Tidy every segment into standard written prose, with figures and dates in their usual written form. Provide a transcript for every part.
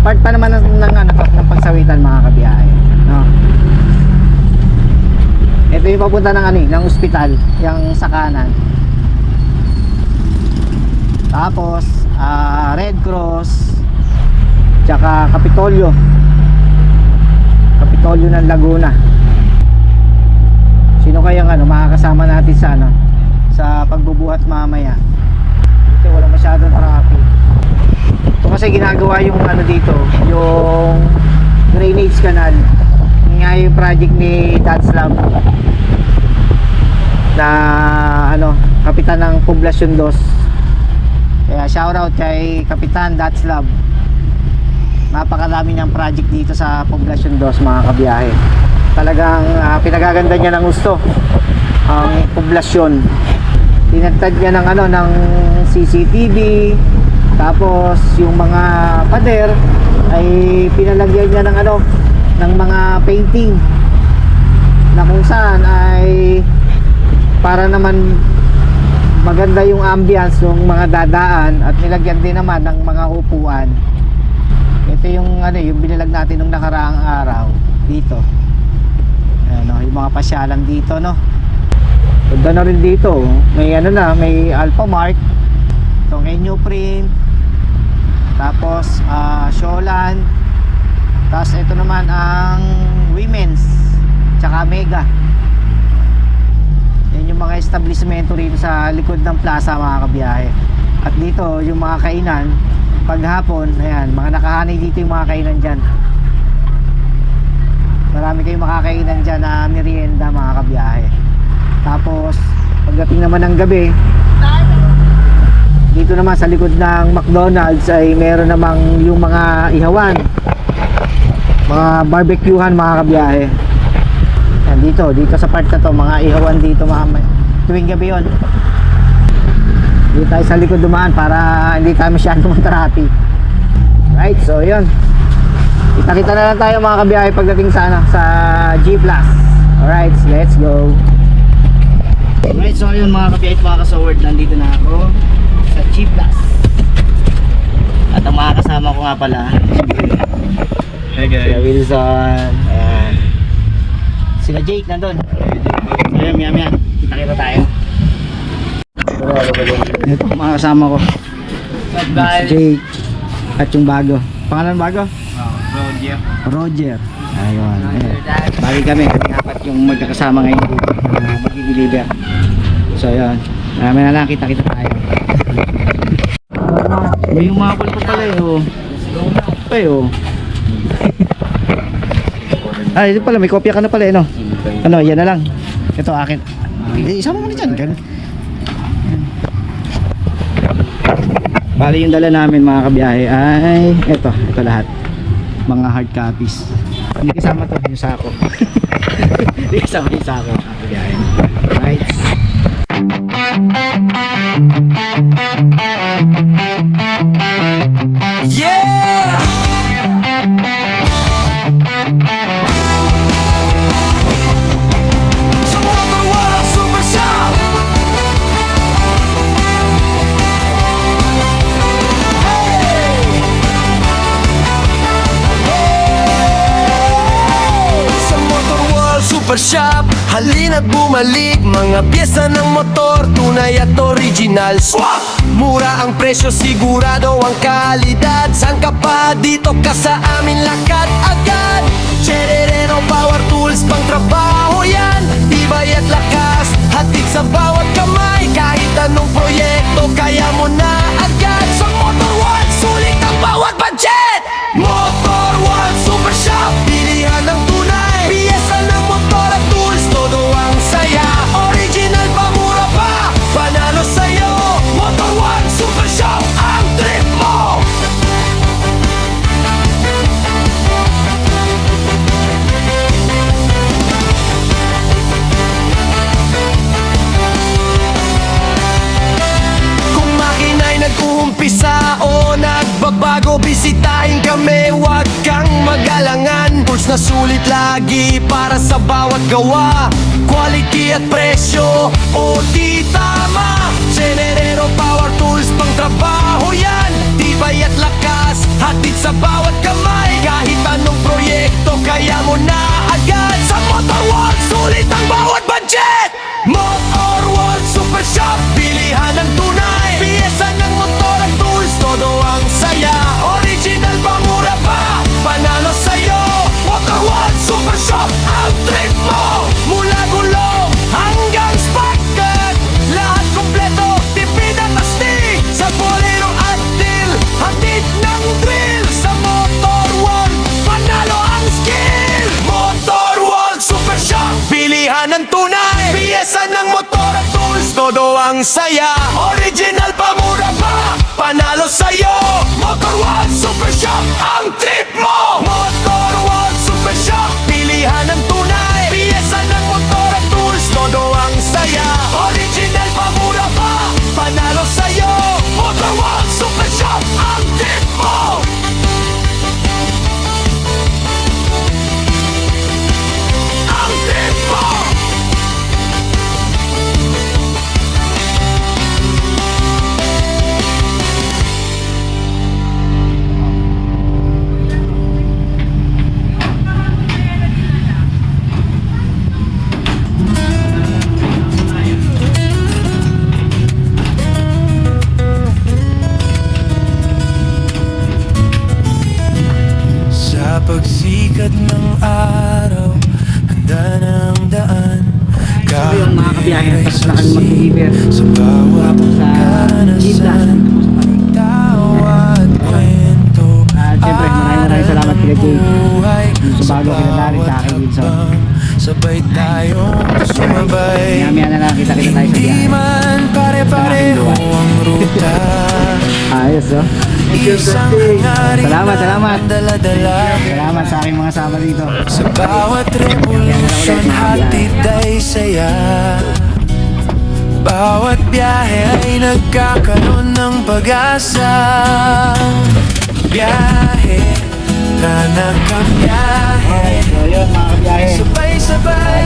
part pa naman ng pagsawitan mga kabiyahe, no? Ito yung papunta ng ng ospital, yung sa kanan. Tapos Red Cross tsaka Kapitolyo ng Laguna. Sino kayang makakasama natin sa sa pagbubuhat mamaya? Dito wala masyadong traffic. Ito kasi ginagawa yung dito, yung drainage canal. Nga yung project ni Datslab na kapitan ng Poblasyon 2. Kaya shoutout kay Kapitan Datslab. Napakarami niyang project dito sa Poblasyon 2 mga kabiyahe. Talagang pinagaganda niya ng gusto ang poblasyon. Tinatad niya ng CCTV, tapos yung mga pader ay pinalagyan niya ng mga painting na kung saan ay para naman maganda yung ambience ng mga dadaan, at nilagyan din naman ng mga upuan. Ito yung yung binilag natin nung nakaraang araw dito. Yung mga pasyalan dito, no. Ganda na rin dito. May may Alphamark. Itong Enyoprint. Tapos Sholan. Tapos ito naman ang Women's tsaka Mega. Yan yung mga establishmento rin sa likod ng plaza mga kabiyahe. At dito yung mga kainan paghapon, ayan, mga nakahanay dito yung mga kainan dyan. Marami kayong makakainan dyan na merienda mga kabiyahe. Tapos pagdating naman ng gabi, dito naman sa likod ng McDonald's ay meron namang yung mga ihawan, mga barbecuehan mga kabiyahe. Yan, dito sa part na to, mga ihawan dito tuwing gabi yun. Dito tayo sa likod dumaan para hindi tayo masyadong traffic. Right, so yun, kita-kita na lang tayo mga kabiyahe pagdating sa G+. Alright, let's go. Alright, so yun mga kabiyahe, mga kasaward, nandito na ako sa G+. At ang mga kasama ko nga pala, Hey guys. sila Wilson, ayan, sila Jake nandun. Ayan, maya kita-kita tayo. Ito mga kasama ko, si Jake at yung bago. Pangalan bago? Roger. Ayun. Bali kami apat yung magkakasama ngayon dito na mag-deliver. So ayun, marami na lang, kita-kita tayo. May umapal pa pala ito pala, may kopya ka na pala no? Yan na lang. Ito akin. Isama mo na dyan. Bali yung dala namin mga kabiyahe ay ito lahat, mga hard copies. Hindi kasama to yung sako. Hindi kasama yung sako mga kabiyahe. Right. Yeah! Sa motor walang super shop. Sa motor wall super shop, halina't bumalik. Mga pyesa ng motor, tunay at original. Swap! Mura ang presyo, sigurado ang kalidad. San ka pa? Dito ka sa amin, lakad agad. Cherereno Power Tools, pang trabaho yan. Tibay at lakas, hatid sa bawat kamay. Kahit anong proyekto, kaya mo na agad. Sa Motor One, sulit ang bawat budget. Motor One Super Shop, pilihan ng tunay. Piyesa ng motor at tools, todo ang saya. Original pa, mura pa, panalo sa'yo. Motor One Super Shop, ang trip mo. Kung makina'y nag-uumpisa o nagbabago, bisitahin kami, huwag kang mag-alangan. Tools na sulit lagi para sa bawat gawa. Quality at presyo, o di tama. Generero Power Tools, pang trabaho yan. Tibay at lakas, hatid sa bawat kamay. ang saya. Original pa, mura pa, panalo sa'yo. Motor One Super Shop, ang trip mo. Motor One Super Shop, pilihan ng tunay. Piyesa ng motor at tools, todo ang saya. Original pa, mura pa, panalo sa'yo. Motor One Super Shop, ang trip mo. Ang trip mo. Sa pagsikat ng araw, handa ng daan. Ito yung mga kabiyahe na mag-deliver sa bawat sa karanasan, tawa at kwento. At syempre, maraming salamat kila Jay buhay sa bago pinadali sa akin, Wilson. Sabay tayong sumabay. Maya-maya na lang, kita-kita tayo sa Hindi biyahe. man pare-pareho ang ruta. Ayos, oh. Isang hangarin Salamat, salamat. ang dala-dala. Salamat sa aking mga sama dito. Sa bawat revolusyon, hatid ay saya. Bawat biyahe ay nagkakaroon ng pag-asa. Biyahe na nakabiyahe, So yun, mga kabiyahe. sabay-sabay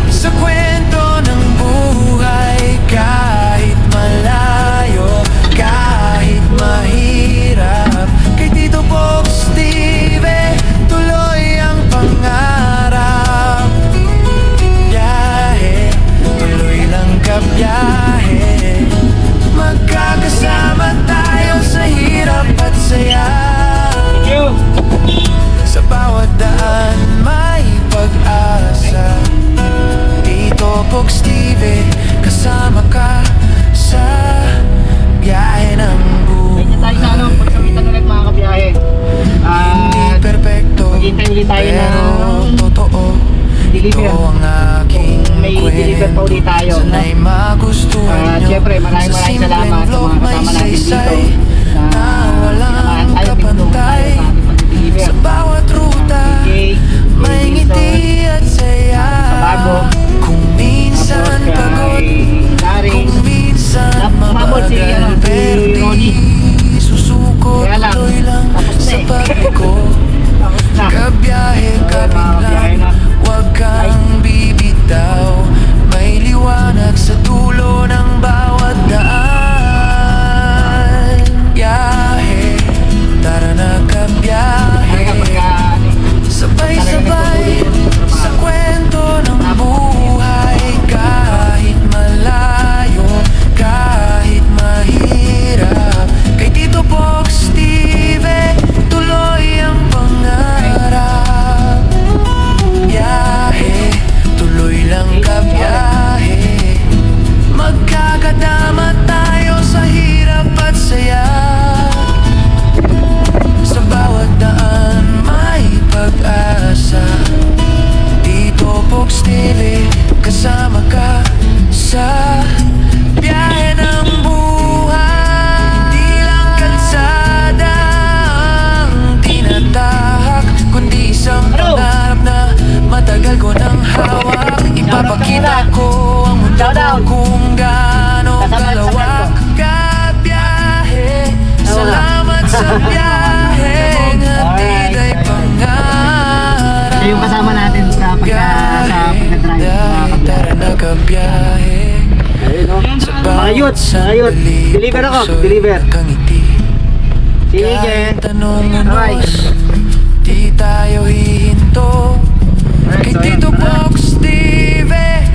sa kwento ng buhay. Kahit malayo, kahit mahirap, kay Tito Box TV tuloy ang pangarap. Biyahe, tuloy lang kabiyahe. Magkakasama tayo sa hirap at saya. Sa bawat daan may pag-asa. Tito Box TV, kasama ka sa biyahe ng Ganyan tayo sa ano, pagsawitan ulit mga kabiyahe. Hindi perpekto, maghintay ulit tayo pero ng totoo. deliver. Ito ang aking Kung may deliver pa ulit tayo, no? sana'y magustuhan nyo. Siyempre, maraming Sa salamat sa simpleng vlog mga may kasama natin dito saysay na na walang tayo kapantay. Sa bawat ruta may ngiti at saya. Bago. Kung minsan pagod, kung minsan Napamabot si, ano, mabagal, si pero Ronnie. di susuko. Kaya lang, Tuloy lang tapos na sa eh. pagliko. Na. Kabiyahe ka Mga kabiyahe biglang, na. huwag kang bibitaw. May liwanag sa dulo ng bawat daan. Biyahe, tara na kabiyahe. Sabay-sabay sa kwento ng buhay. Kahit malayo, kahit mahirap, kay Tito Box TV tuloy ang pangarap. Biyahe, tuloy lang kabiyahe. Magkakadama tayo sa hirap at saya. Sa bawat daan may pag-asa. Tito Box TV, kasama ka sa biyahe ng buhay. Di lang kalsada ang tinatahak, kundi isang pangarap na matagal ko nang hawak. Ipapakita ko ang mundo kung gaano kalawak. Kabiyahe, salamat sa biyaheng hatid ay pangarap. Siya yung kasama natin sa pagka-drive mga Tara na kabiyahe. Ayun, no? Mga youth, deliver ako, deliver. Sige. Kahit anong Alright. unos, di tayo hihinto. Alright, Kay so Tito yun. Box TV,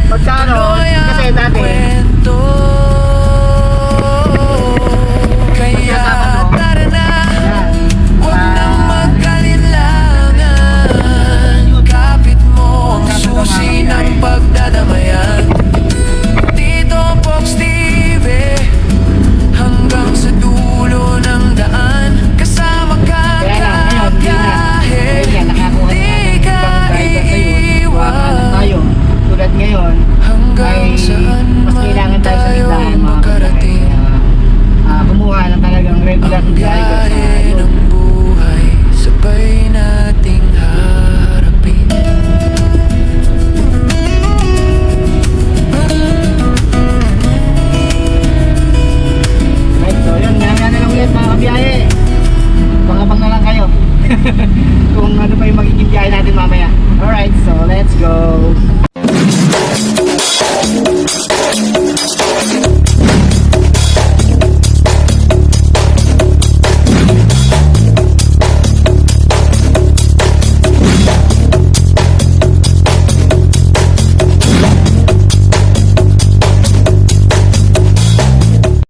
Magkano? tuloy ang Kasi dati, kwento.